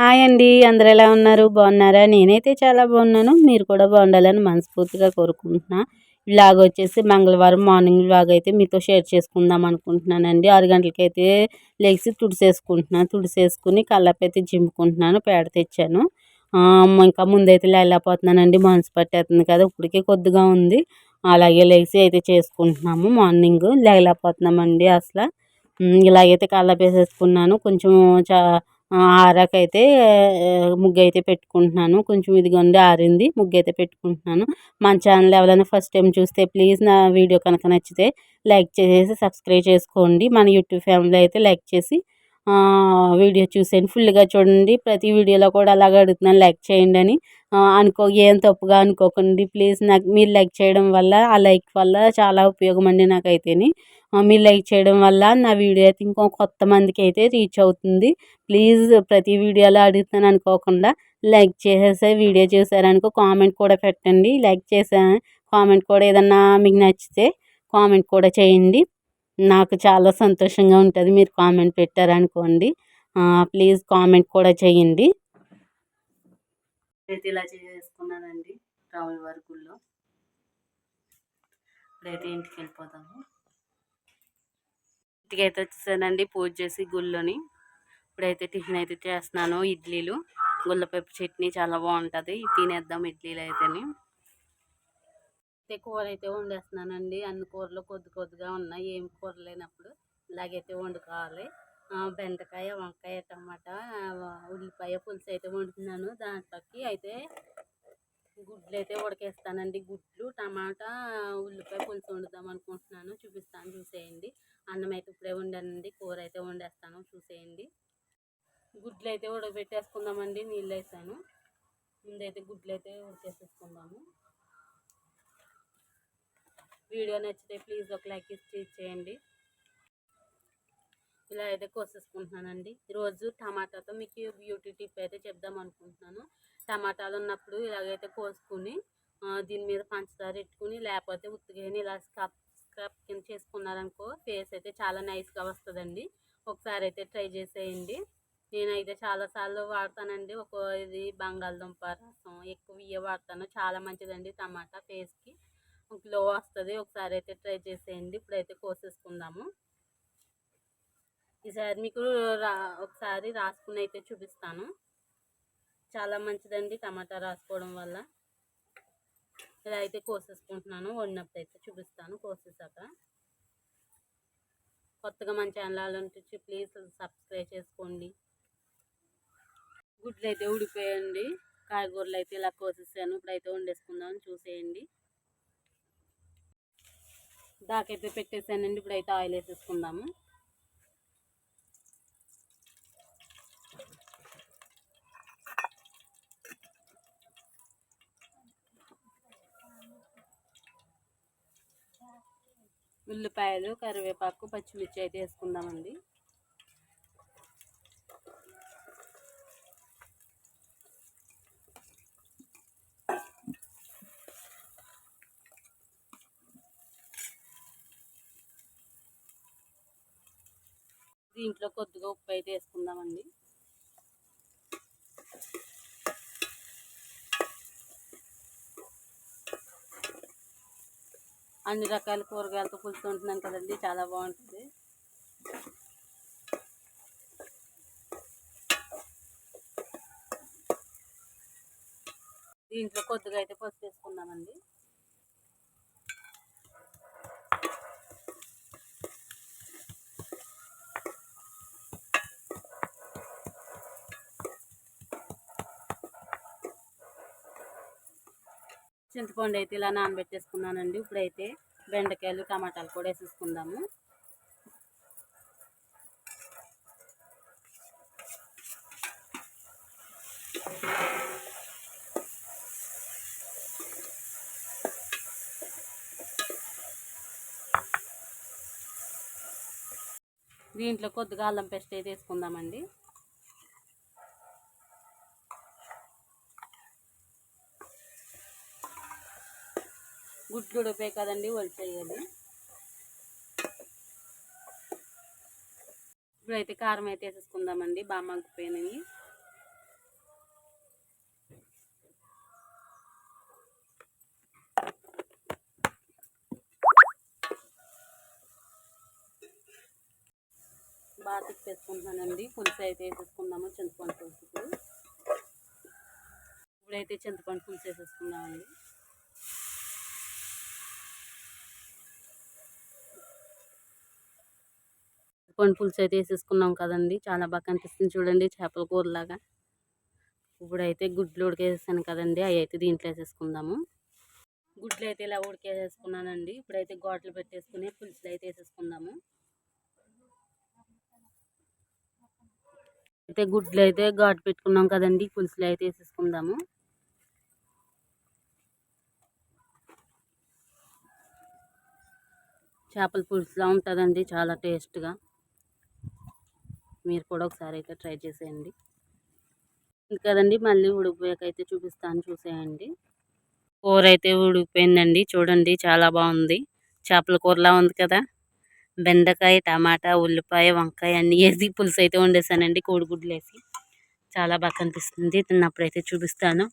Hi అండి, అందరూ ఎలా ఉన్నారు? బాగున్నారా? నేనైతే చాలా బాగున్నాను. మీరు కూడా బాగుండాలని మనస్ఫూర్తిగా కోరుకుంటున్నా. ఇలాగ వచ్చేసి మంగళవారం మార్నింగ్ వ్లాగ్ అయితే మీతో షేర్ చేసుకుందాం అనుకుంటున్నానండి. 6 గంటలకైతే లెగిసి తుడిసేసుకుని కల్లాపైతే జిమ్ముకుంటున్నాను. పేడ తెచ్చాను. ఇంకా ముందైతే లేకపోతున్నానండి, మనసు పట్టేస్తుంది కదా, ఇప్పటికే కొద్దిగా ఉంది. అలాగే లెగిసి అయితే చేసుకుంటున్నాము. మార్నింగ్ లేకపోతున్నామండి అసలు. ఇలాగైతే కల్లాపేసేసుకున్నాను. కొంచెం ఆరాకైతే ముగ్గైతే పెట్టుకుంటున్నాను. కొంచెం ఇదిగోండి ఆరింది, ముగ్గైతే పెట్టుకుంటున్నాను. మన ఛానల్ ఎవరైనా ఫస్ట్ టైం చూస్తే ప్లీజ్ నా వీడియో కనుక నచ్చితే లైక్ చేసేసి సబ్స్క్రైబ్ చేసుకోండి. మన యూట్యూబ్ ఫ్యామిలీ అయితే లైక్ చేసి వీడియో చూసేయండి, ఫుల్గా చూడండి. ప్రతి వీడియోలో కూడా అలాగ అడుగుతున్నాను, లైక్ చేయండి అని. ఏం తప్పుగా అనుకోకండి ప్లీజ్. నాకు మీరు లైక్ చేయడం వల్ల, ఆ లైక్ వల్ల చాలా ఉపయోగం అండి నాకైతేని. మీరు లైక్ చేయడం వల్ల నా వీడియో అయితే ఇంకో కొత్త మందికి అయితే రీచ్ అవుతుంది. ప్లీజ్ ప్రతి వీడియోలో అడుగుతాను అనుకోకుండా లైక్ చేసేసి వీడియో చూసారనుకో కామెంట్ కూడా పెట్టండి. లైక్ చేసా కామెంట్ కూడా ఏదన్నా మీకు నచ్చితే కామెంట్ కూడా చేయండి. నాకు చాలా సంతోషంగా ఉంటుంది మీరు కామెంట్ పెట్టారనుకోండి. ప్లీజ్ కామెంట్ కూడా చేయండి. అయితే ఇలా చేసుకున్నానండి రావుల వరకుల్లో. ఇప్పుడైతే ఇంటికి వెళ్ళిపోతాము. ఇంటికి అయితే వచ్చేసానండి పూజ చేసి గుళ్ళోని. ఇప్పుడైతే టిఫిన్ అయితే చేస్తున్నాను, ఇడ్లీలు. గుల్లపప్పు చట్నీ చాలా బాగుంటుంది, తినేద్దాం ఇడ్లీలు అయితేని. కూర అయితే వండేస్తున్నానండి. అన్ని కూరలు కొద్దిగా ఉన్నాయి, ఏం కూర లేనప్పుడు ఇలాగైతే వండుకోవాలి. బెండకాయ, వంకాయ, టమాటా, ఉల్లిపాయ పులుసు అయితే వండుతున్నాను. దాంట్లోకి అయితే గుడ్లు అయితే ఉడకేస్తానండి. గుడ్లు, టమాటా, ఉల్లిపాయ పులుసు వండుదాం అనుకుంటున్నాను. చూపిస్తాను, చూసేయండి. అన్నం అయితే ఇప్పుడే వండానండి, కూర అయితే వండేస్తాను, చూసేయండి. గుడ్లు అయితే ఉడకబెట్టేసుకుందామండి. నీళ్ళు వేసాను, ముందైతే గుడ్లు అయితే ఉడకేసేసుకుందాము. వీడియో నచ్చితే ప్లీజ్ ఒక లైక్ ఇచ్చేయండి. ఇలా అయితే కోసేసుకుంటున్నానండి. ఈరోజు టమాటాతో మీకు బ్యూటీ టిప్ అయితే చెప్దాం అనుకుంటున్నాను. టమాటాలు ఉన్నప్పుడు ఇలాగైతే కోసుకుని దీని మీద పంచదార పెట్టుకుని, లేకపోతే ఉత్తిగానే ఇలా స్క్రబ్ కింద చేసుకున్నారనుకో ఫేస్ అయితే చాలా నైస్గా వస్తుందండి. ఒకసారి అయితే ట్రై చేసేయండి. నేనైతే చాలాసార్లు వాడతానండి. ఇది బంగాళదుంప రసం ఎక్కువ ఇవే వాడతాను. చాలా మంచిదండి టమాటా ఫేస్కి, గ్లో వస్తుంది. ఒకసారి అయితే ట్రై చేసేయండి. ఇప్పుడైతే కోసేసుకుందాము. ఈసారి మీకు ఒకసారి రాసుకుని అయితే చూపిస్తాను. చాలా మంచిదండి టమాటా రాసుకోవడం వల్ల. ఇలా అయితే కోసేసుకుంటున్నాను, వండినప్పుడు అయితే చూపిస్తాను కోసేసాక. కొత్తగా మన ఛానల్ ఉంటుంది ప్లీజ్ సబ్స్క్రైబ్ చేసుకోండి. గుడ్లు అయితే ఉడిపోయండి, కాయగూరలు అయితే ఇలా కోసేసాను. ఇప్పుడైతే వండేసుకుందాం, చూసేయండి. దాకైతే పెట్టేసానండి. ఇప్పుడైతే ఆయిల్ వేసేసుకుందాము. ఉల్లిపాయలు, కరివేపాకు, పచ్చిమిర్చి అయితే వేసుకుందామండి. దీంట్లో కొద్దిగా ఉప్పు అయితే వేసుకుందామండి. అన్ని రకాల కూరగాయలతో పులుసు ఉంటున్నాను కదండి, చాలా బాగుంటుంది. దీంట్లో కొద్దిగా అయితే పసుపు వేసుకుందామండి. చింతపండు అయితే ఇలా నానబెట్టేసుకున్నానండి. ఇప్పుడైతే బెండకాయలు, టమాటాలు కూడా వేసేసుకుందాము. దీంట్లో కొద్దిగా అల్లం పేస్ట్ అయితే వేసుకుందామండి. గుడ్లు ఉడిపోయి కదండి, వలిచేయాలి. ఇప్పుడైతే కారం అయితే వేసేసుకుందామండి, బాగా మగ్గిపోయినవి. తిప్పేసుకుంటున్నానండి. పులుసు అయితే వేసేసుకుందాము, చింతపండు పులుసు. ఇప్పుడైతే చింతపండు పులుసు వేసేసుకుందామండి. చింతపండు పులుసు అయితే వేసేసుకున్నాం కదండి, చాలా బాగా కనిపిస్తుంది చూడండి, చేపల కూరలాగా. ఇప్పుడైతే గుడ్లు ఉడికేసాను కదండి, అవి అయితే దీంట్లో వేసేసుకుందాము. గుడ్లు అయితే ఇలా ఉడికేసేసుకున్నానండి. ఇప్పుడైతే ఘాట్లు పెట్టేసుకుని పులుసులు అయితే వేసేసుకుందాము. అయితే గుడ్లు అయితే ఘాటు పెట్టుకున్నాం కదండి, పులుసులు అయితే వేసేసుకుందాము. చేపల పులుసులా ఉంటుందండి, చాలా టేస్ట్గా. మీరు కూడా ఒకసారి అయితే ట్రై చేసేయండి కదండి. మళ్ళీ ఉడికిపోయాక అయితే చూపిస్తాను, చూసేయండి. కూర అయితే ఉడికిపోయిందండి చూడండి, చాలా బాగుంది. చేపల కూరలా ఉంది కదా. బెండకాయ, టమాటా, ఉల్లిపాయ, వంకాయ అన్నీ వేసి పులుసు అయితే వండేసానండి, కోడిగుడ్లు వేసి. చాలా బాగా కనిపిస్తుంది. తిన్నప్పుడైతే చూపిస్తాను.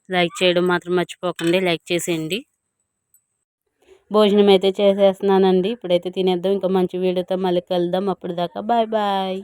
లైక్ చేయడం మాత్రం మర్చిపోకండి, లైక్ చేసేయండి. భోజనం అయితే చేసేస్తున్నానండి. ఇప్పుడైతే తినేద్దాం. ఇంకా మంచి వీడియోతో మళ్ళీ కలుద్దాం. అప్పుడు దాకా బాయ్ బాయ్.